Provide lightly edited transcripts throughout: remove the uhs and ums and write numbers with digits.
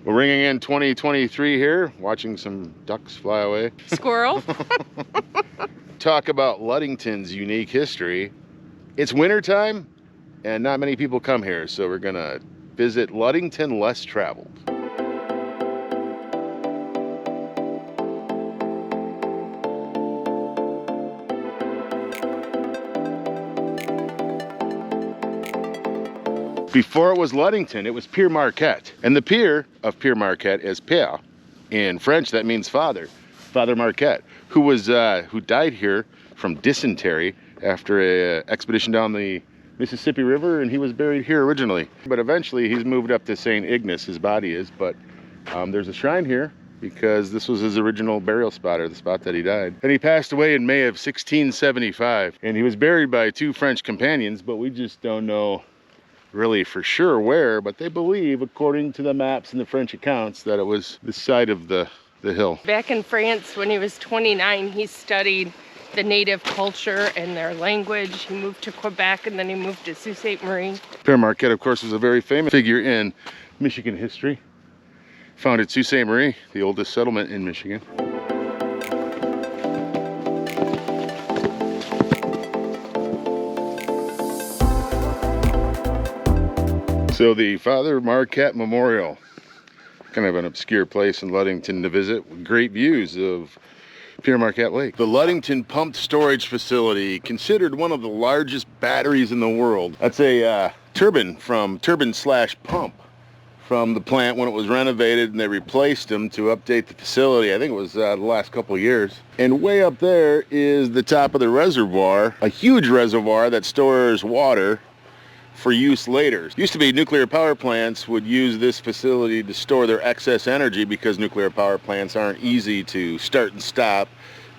We're ringing in 2023 here, watching some ducks fly away. Squirrel. Talk about Ludington's unique history. It's wintertime and not many people come here, so we're gonna visit Ludington less traveled. Before it was Ludington, it was Pierre Marquette. And the pier of Pierre Marquette is Père. In French, that means father. Father Marquette, who died here from dysentery after an expedition down the Mississippi River, and he was buried here originally. But eventually he's moved up to St. Ignace, his body is, but there's a shrine here because this was his original burial spot, or the spot that he died. And he passed away in May of 1675, and he was buried by two French companions, but we just don't know really for sure where, but they believe, according to the maps and the French accounts, that it was this side of the hill. Back in France, when he was 29, he studied the native culture and their language. He moved to Quebec, and then he moved to Sault Ste. Marie. Pierre Marquette, of course, was a very famous figure in Michigan history. Founded Sault Ste. Marie, the oldest settlement in Michigan. So the Father Marquette Memorial, kind of an obscure place in Ludington to visit, with great views of Pierre Marquette Lake. The Ludington Pumped Storage Facility, considered one of the largest batteries in the world. That's a turbine/pump from the plant when it was renovated, and they replaced them to update the facility. I think it was the last couple of years. And way up there is the top of the reservoir, a huge reservoir that stores water for use later. Used to be nuclear power plants would use this facility to store their excess energy because nuclear power plants aren't easy to start and stop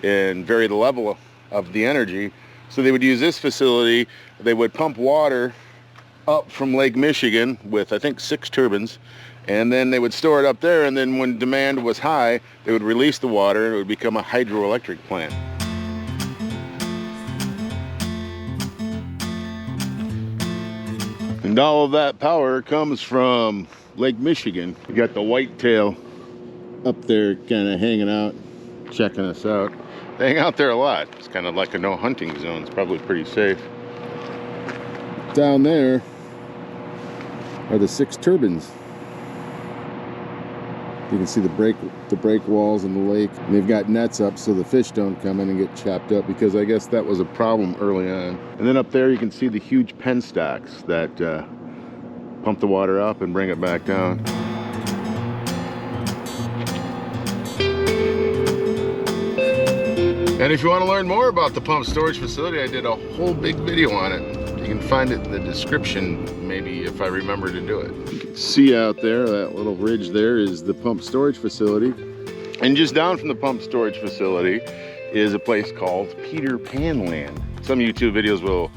and vary the level of the energy. So they would use this facility. They would pump water up from Lake Michigan with, I think, 6 turbines, and then they would store it up there, and then when demand was high, they would release the water and it would become a hydroelectric plant. And all of that power comes from Lake Michigan. You got the whitetail up there kind of hanging out, checking us out. They hang out there a lot. It's kind of like a no hunting zone. It's probably pretty safe. Down there are the 6 turbines. You can see the break walls in the lake. And they've got nets up so the fish don't come in and get chopped up, because I guess that was a problem early on. And then up there you can see the huge penstocks that pump the water up and bring it back down. And if you want to learn more about the pump storage facility, I did a whole big video on it. You can find it in the description, maybe, if I remember to do it. You can see out there, that little ridge there is the pump storage facility. And just down from the pump storage facility is a place called Peter Pan Land. Some YouTube videos will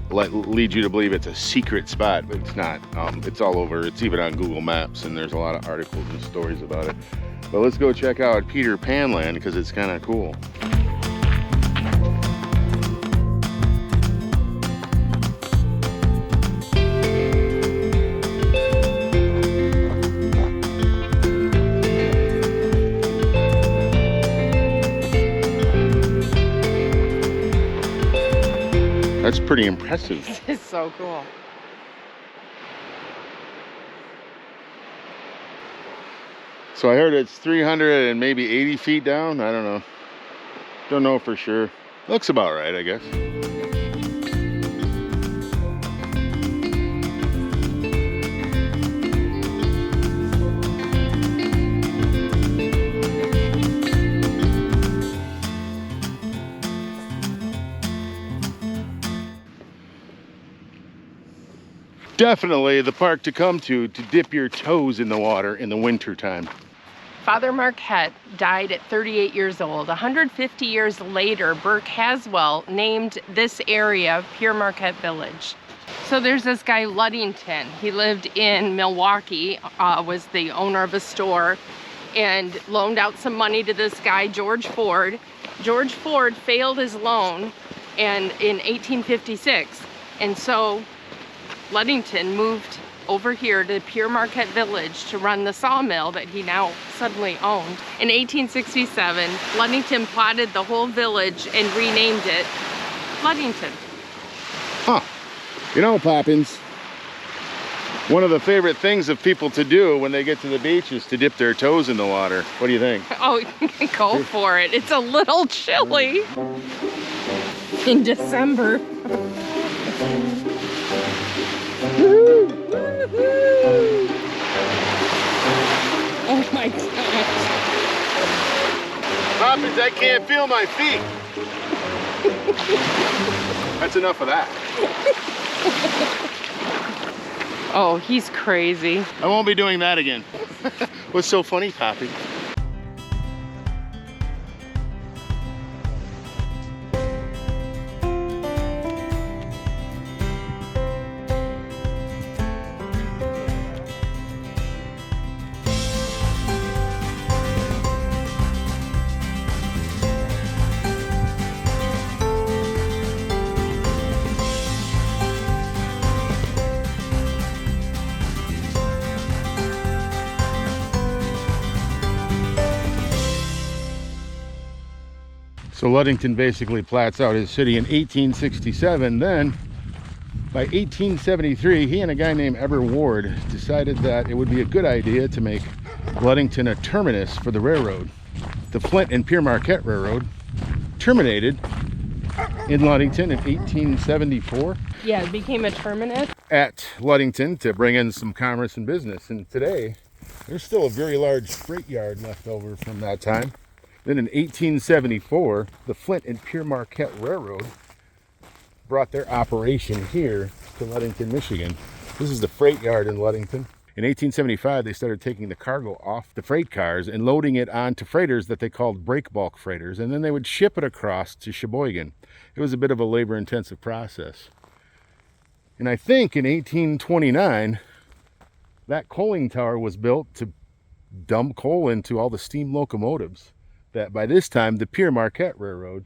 lead you to believe it's a secret spot, but it's not. It's all over. It's even on Google Maps, and there's a lot of articles and stories about it. But let's go check out Peter Pan Land because it's kind of cool. That's pretty impressive. This is so cool. So I heard it's 300 and maybe 80 feet down. I don't know. Don't know for sure. Looks about right, I guess. Definitely the park to come to dip your toes in the water in the winter time. Father Marquette died at 38 years old. 150 years later, Burke Haswell named this area Pierre Marquette Village. So there's this guy Ludington. He lived in Milwaukee, was the owner of a store, and loaned out some money to this guy, George Ford. George Ford failed his loan in 1856, and so Ludington moved over here to Pere Marquette Village to run the sawmill that he now suddenly owned. In 1867, Ludington plotted the whole village and renamed it Ludington. Huh. You know, Poppins, one of the favorite things of people to do when they get to the beach is to dip their toes in the water. What do you think? Oh, go for it. It's a little chilly in December. Oh my gosh. Poppins, I can't feel my feet. That's enough of that. Oh, he's crazy. I won't be doing that again. What's so funny, Poppy? So Ludington basically plats out his city in 1867. Then by 1873, he and a guy named Eber Ward decided that it would be a good idea to make Ludington a terminus for the railroad. The Flint and Pere Marquette Railroad terminated in Ludington in 1874. Yeah, it became a terminus. At Ludington to bring in some commerce and business. And today, there's still a very large freight yard left over from that time. Then in 1874, the Flint and Pere Marquette Railroad brought their operation here to Ludington, Michigan. This is the freight yard in Ludington. In 1875, they started taking the cargo off the freight cars and loading it onto freighters that they called break bulk freighters, and then they would ship it across to Sheboygan. It was a bit of a labor-intensive process. And I think in 1829, that coaling tower was built to dump coal into all the steam locomotives that by this time the Pere Marquette Railroad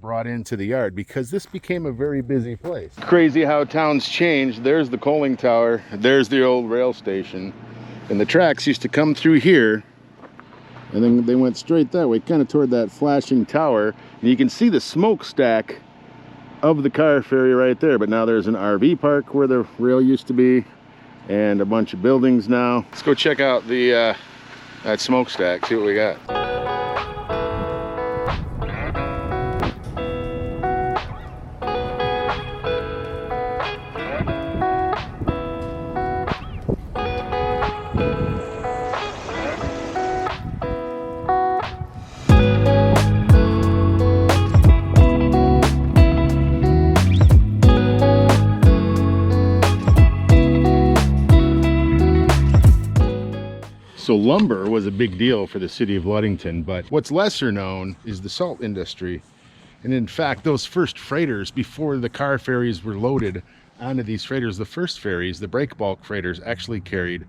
brought into the yard, because this became a very busy place. Crazy how towns changed. There's the coaling tower, there's the old rail station, and the tracks used to come through here, and then they went straight that way, kind of toward that flashing tower, and you can see the smokestack of the car ferry right there. But now there's an RV park where the rail used to be, and a bunch of buildings now. Let's go check out the that smokestack, see what we got. So lumber was a big deal for the city of Ludington, but what's lesser known is the salt industry. And in fact, those first freighters, before the car ferries were loaded onto these freighters, the first ferries, the break bulk freighters, actually carried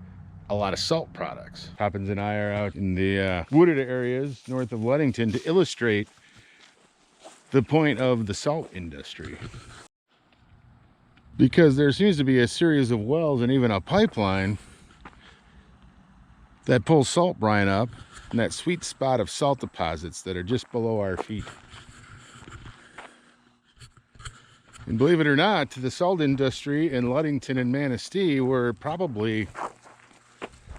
a lot of salt products. Poppins and I are out in the wooded areas north of Ludington to illustrate the point of the salt industry. Because there seems to be a series of wells and even a pipeline that pulls salt brine up in that sweet spot of salt deposits that are just below our feet. And believe it or not, the salt industry in Ludington and Manistee were probably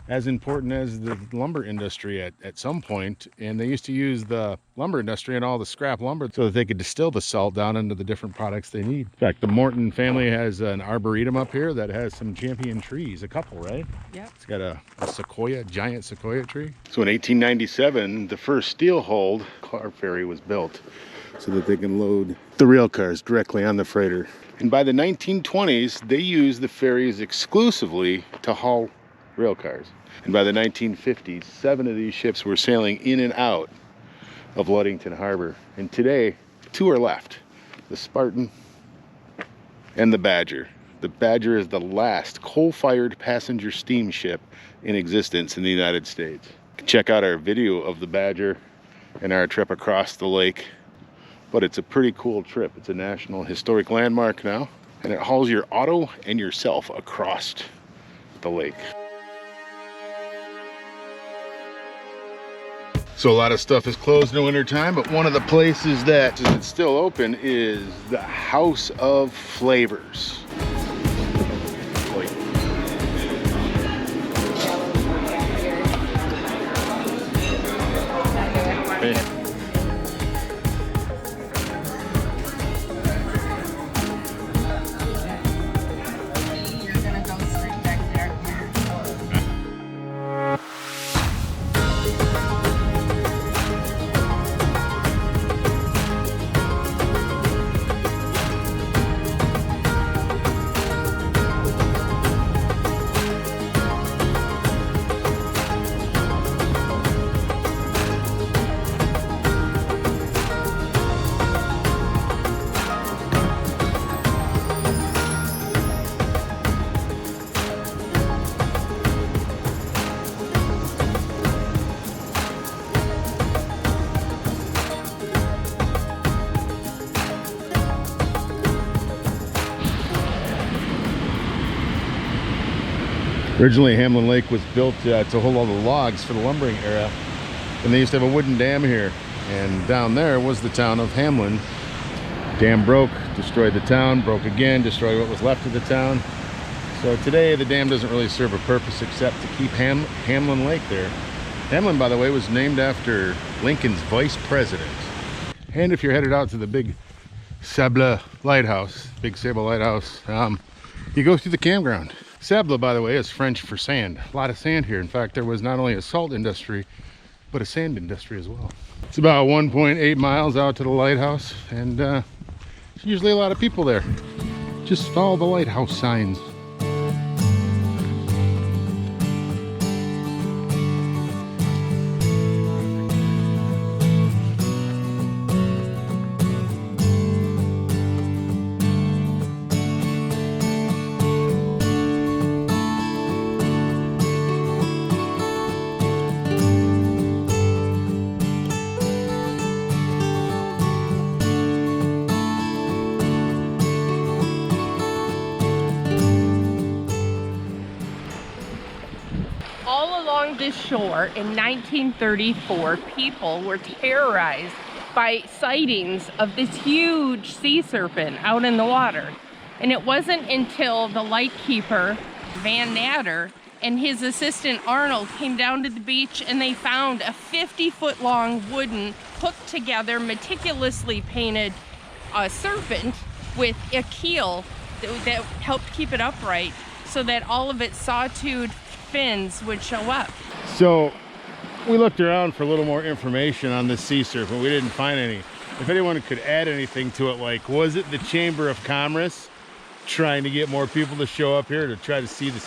as important as the lumber industry at some point. And they used to use the lumber industry and all the scrap lumber so that they could distill the salt down into the different products they need. In fact, the Morton family has an arboretum up here that has some champion trees, a couple, right? Yep. It's got a sequoia, giant sequoia tree. So in 1897, the first steel-hulled car ferry was built so that they can load the rail cars directly on the freighter. And by the 1920s, they used the ferries exclusively to haul rail cars. And by the 1950s, 7 of these ships were sailing in and out of Ludington Harbor. And today, 2 are left, the Spartan and the Badger. The Badger is the last coal-fired passenger steamship in existence in the United States. Check out our video of the Badger and our trip across the lake. But it's a pretty cool trip. It's a National Historic Landmark now, and it hauls your auto and yourself across the lake. So a lot of stuff is closed in the winter time, but one of the places that is still open is the House of Flavors. Originally, Hamlin Lake was built to hold all the logs for the lumbering era, and they used to have a wooden dam here. And down there was the town of Hamlin. Dam broke, destroyed the town, broke again, destroyed what was left of the town. So today, the dam doesn't really serve a purpose except to keep Hamlin Lake there. Hamlin, by the way, was named after Lincoln's vice president. And if you're headed out to the big Sable Lighthouse, big Sable Lighthouse, you go through the campground. Sable, by the way, is French for sand. A lot of sand here. In fact, there was not only a salt industry, but a sand industry as well. It's about 1.8 miles out to the lighthouse, and there's usually a lot of people there. Just follow the lighthouse signs. This shore in 1934, people were terrorized by sightings of this huge sea serpent out in the water. And it wasn't until the lightkeeper, Van Natter, and his assistant Arnold came down to the beach and they found a 50-foot long wooden, hooked together, meticulously painted serpent with a keel that helped keep it upright so that all of its sawtooth fins would show up. So we looked around for a little more information on this sea serpent. We didn't find any. If anyone could add anything to it, like, was it the Chamber of Commerce trying to get more people to show up here to try to see the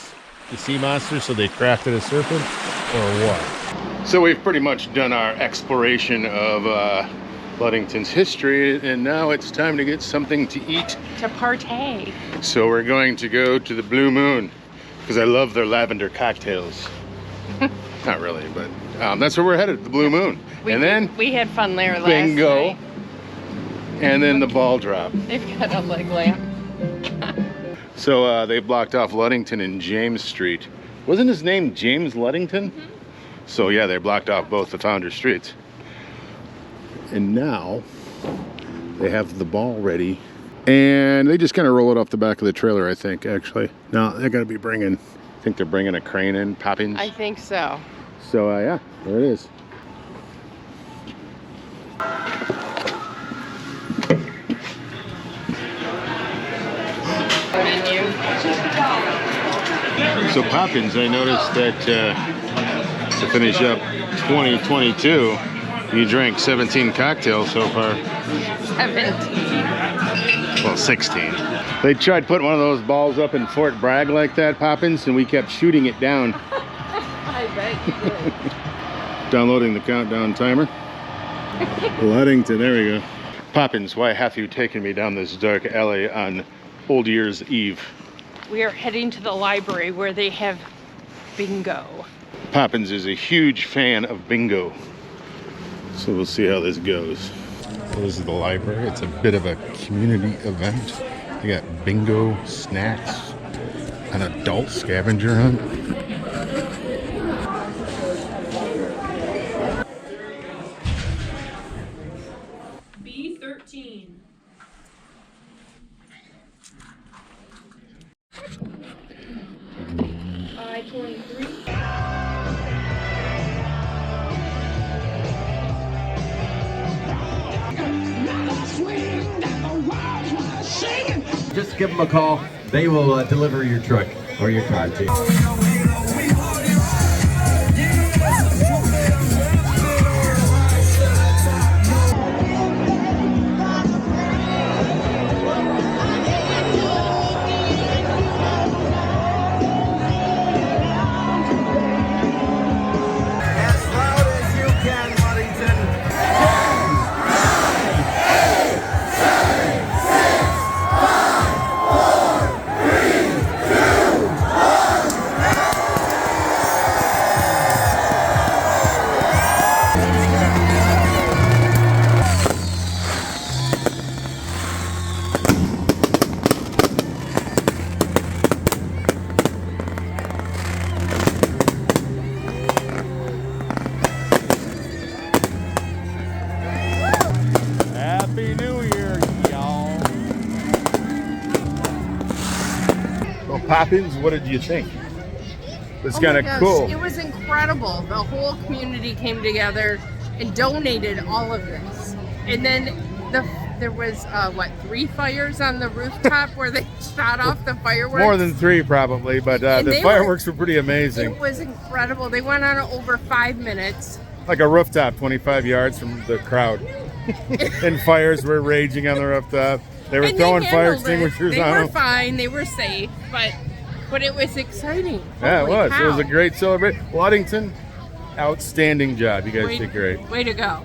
sea monster, so they crafted a serpent, or what? So we've pretty much done our exploration of Ludington's history, and now it's time to get something to eat. To partay. So we're going to go to the Blue Moon, because I love their lavender cocktails. Not really, but that's where we're headed, the Blue Moon. We had fun there last night. Bingo. And then the ball drop. They've got a leg lamp. So they blocked off Ludington and James Street. Wasn't his name James Ludington? Mm-hmm. So yeah, they blocked off both the founder streets. And now they have the ball ready. And they just kind of roll it off the back of the trailer, I think, actually. No, they're going to be bringing, I think they're bringing a crane in, Poppins. I think so. So yeah, there it is. So Poppins, I noticed that to finish up 2022, you drank 17 cocktails so far. 17. Well, 16. They tried putting one of those balls up in Fort Bragg like that, Poppins, and we kept shooting it down. I bet you did. Downloading the countdown timer. Ludington, there we go. Poppins, why have you taken me down this dark alley on Old Year's Eve? We are heading to the library where they have bingo. Poppins is a huge fan of bingo. So we'll see how this goes. This is the library. It's a bit of a community event. They got bingo, snacks, An adult scavenger hunt? B13. I-23. Just give them a call. They will deliver your truck or your car to you. As loud as you can, Ludington. Happy New Year, y'all. Well, Poppins, what did you think? It's kind of cool. It was incredible. The whole community came together and donated all of this. And then there was, what, 3 fires on the rooftop where they shot off the fireworks? More than 3 probably, but the fireworks were pretty amazing. It was incredible. They went on over 5 minutes. Like a rooftop 25 yards from the crowd. And fires were raging on the rooftop. They were throwing fire extinguishers on them. They were fine. They were safe, but it was exciting. Yeah, it Holy was. cow. It was a great celebration. Ludington, outstanding job. You guys did great. Way to go.